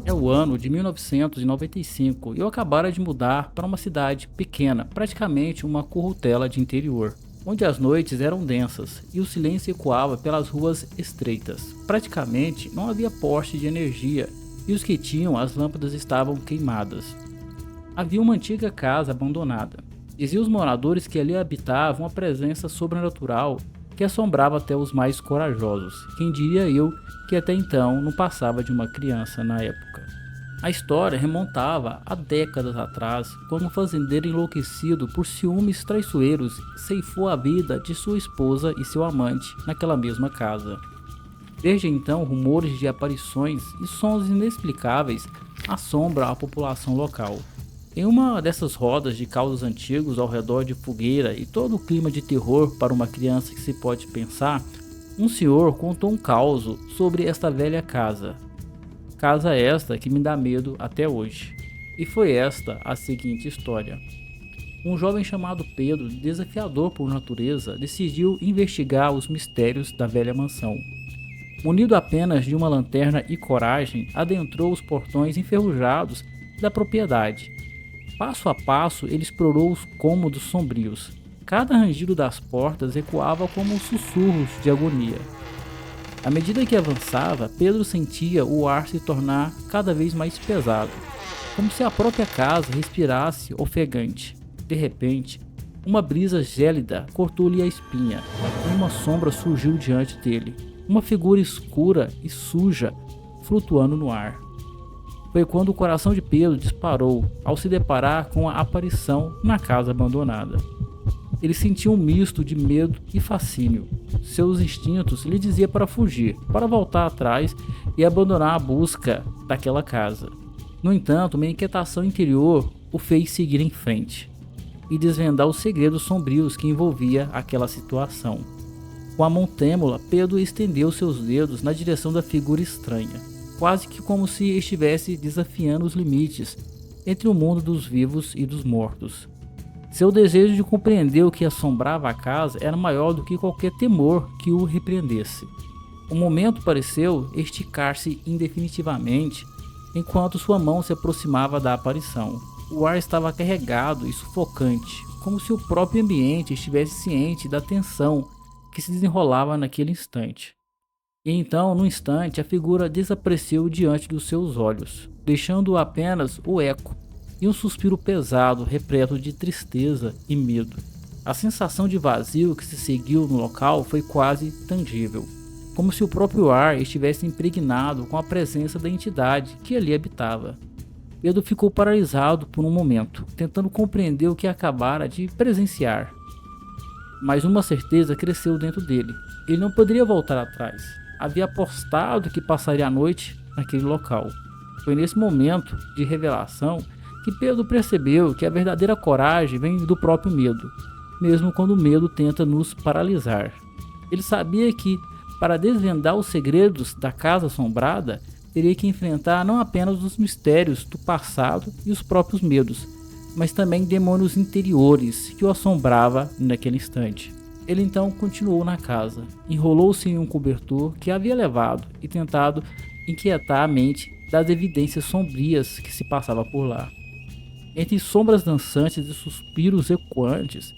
É o ano de 1995 e eu acabara de mudar para uma cidade pequena, praticamente uma currutela de interior, onde as noites eram densas e o silêncio ecoava pelas ruas estreitas. Praticamente não havia poste de energia e os que tinham as lâmpadas estavam queimadas. Havia uma antiga casa abandonada. Diziam os moradores que ali habitava uma presença sobrenatural que assombrava até os mais corajosos. Quem diria eu que até então não passava de uma criança na época. A história remontava a décadas atrás, quando um fazendeiro enlouquecido por ciúmes traiçoeiros ceifou a vida de sua esposa e seu amante naquela mesma casa. Desde então, rumores de aparições e sons inexplicáveis assombram a população local. Em uma dessas rodas de causos antigos ao redor de fogueira e todo o clima de terror para uma criança que se pode pensar, um senhor contou um caos sobre esta velha casa. Casa esta que me dá medo até hoje. E foi esta a seguinte história. Um jovem chamado Pedro, desafiador por natureza, decidiu investigar os mistérios da velha mansão. Munido apenas de uma lanterna e coragem, adentrou os portões enferrujados da propriedade. Passo a passo, ele explorou os cômodos sombrios. Cada rangido das portas ecoava como sussurros de agonia. À medida que avançava, Pedro sentia o ar se tornar cada vez mais pesado, como se a própria casa respirasse ofegante. De repente, uma brisa gélida cortou-lhe a espinha e uma sombra surgiu diante dele, uma figura escura e suja flutuando no ar. Foi quando o coração de Pedro disparou ao se deparar com a aparição na casa abandonada. Ele sentiu um misto de medo e fascínio. Seus instintos lhe diziam para fugir, para voltar atrás e abandonar a busca daquela casa. No entanto, uma inquietação interior o fez seguir em frente e desvendar os segredos sombrios que envolvia aquela situação. Com a mão trêmula, Pedro estendeu seus dedos na direção da figura estranha, quase que como se estivesse desafiando os limites entre o mundo dos vivos e dos mortos. Seu desejo de compreender o que assombrava a casa era maior do que qualquer temor que o repreendesse. O momento pareceu esticar-se indefinitivamente enquanto sua mão se aproximava da aparição. O ar estava carregado e sufocante, como se o próprio ambiente estivesse ciente da tensão que se desenrolava naquele instante. E então, no instante, a figura desapareceu diante dos seus olhos, deixando apenas o eco e um suspiro pesado, repleto de tristeza e medo. A sensação de vazio que se seguiu no local foi quase tangível, como se o próprio ar estivesse impregnado com a presença da entidade que ali habitava. Pedro ficou paralisado por um momento, tentando compreender o que acabara de presenciar. Mas uma certeza cresceu dentro dele. Ele não poderia voltar atrás. Havia apostado que passaria a noite naquele local. Foi nesse momento de revelação que Pedro percebeu que a verdadeira coragem vem do próprio medo, mesmo quando o medo tenta nos paralisar. Ele sabia que, para desvendar os segredos da casa assombrada, teria que enfrentar não apenas os mistérios do passado e os próprios medos, mas também demônios interiores que o assombrava naquele instante. Ele então continuou na casa, enrolou-se em um cobertor que havia levado e tentado inquietar a mente das evidências sombrias que se passava por lá. Entre sombras dançantes e suspiros ecoantes,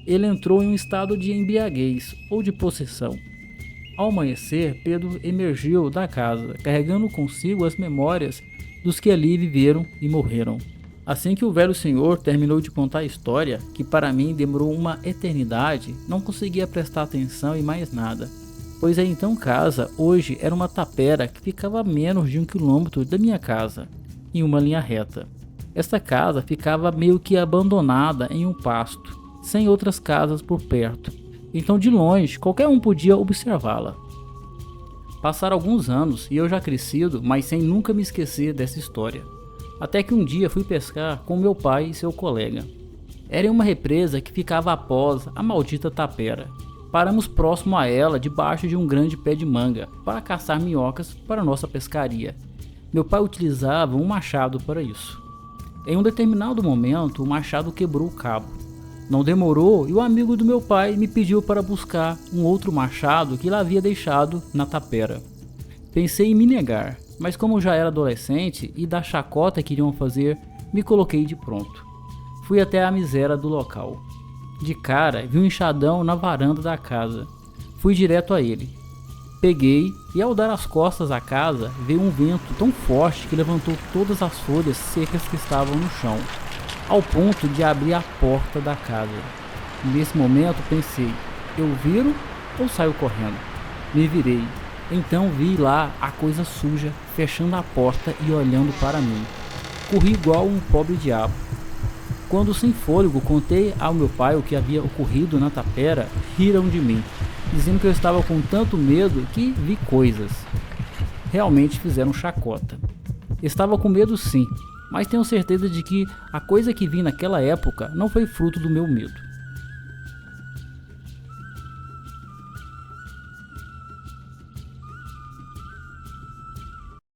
ele entrou em um estado de embriaguez ou de possessão. Ao amanhecer, Pedro emergiu da casa, carregando consigo as memórias dos que ali viveram e morreram. Assim que o velho senhor terminou de contar a história, que para mim demorou uma eternidade, não conseguia prestar atenção em mais nada, pois a então casa hoje era uma tapera que ficava a menos de 1 quilômetro da minha casa, em uma linha reta. Esta casa ficava meio que abandonada em um pasto, sem outras casas por perto, então de longe qualquer um podia observá-la. Passaram alguns anos e eu já crescido, mas sem nunca me esquecer dessa história. Até que um dia fui pescar com meu pai e seu colega. Era em uma represa que ficava após a maldita tapera. Paramos próximo a ela, debaixo de um grande pé de manga, para caçar minhocas para nossa pescaria. Meu pai utilizava um machado para isso. Em um determinado momento, o machado quebrou o cabo. Não demorou e o amigo do meu pai me pediu para buscar um outro machado que ele havia deixado na tapera. Pensei em me negar, mas como já era adolescente e da chacota que iriam fazer, me coloquei de pronto. Fui até a miséria do local. De cara, vi um enxadão na varanda da casa. Fui direto a ele. Peguei e ao dar as costas à casa, veio um vento tão forte que levantou todas as folhas secas que estavam no chão, ao ponto de abrir a porta da casa. Nesse momento pensei, eu viro ou saio correndo? Me virei. Então vi lá a coisa suja, fechando a porta e olhando para mim. Corri igual um pobre diabo. Quando sem fôlego contei ao meu pai o que havia ocorrido na tapera, riram de mim, dizendo que eu estava com tanto medo que vi coisas. Realmente fizeram chacota. Estava com medo sim, mas tenho certeza de que a coisa que vi naquela época não foi fruto do meu medo.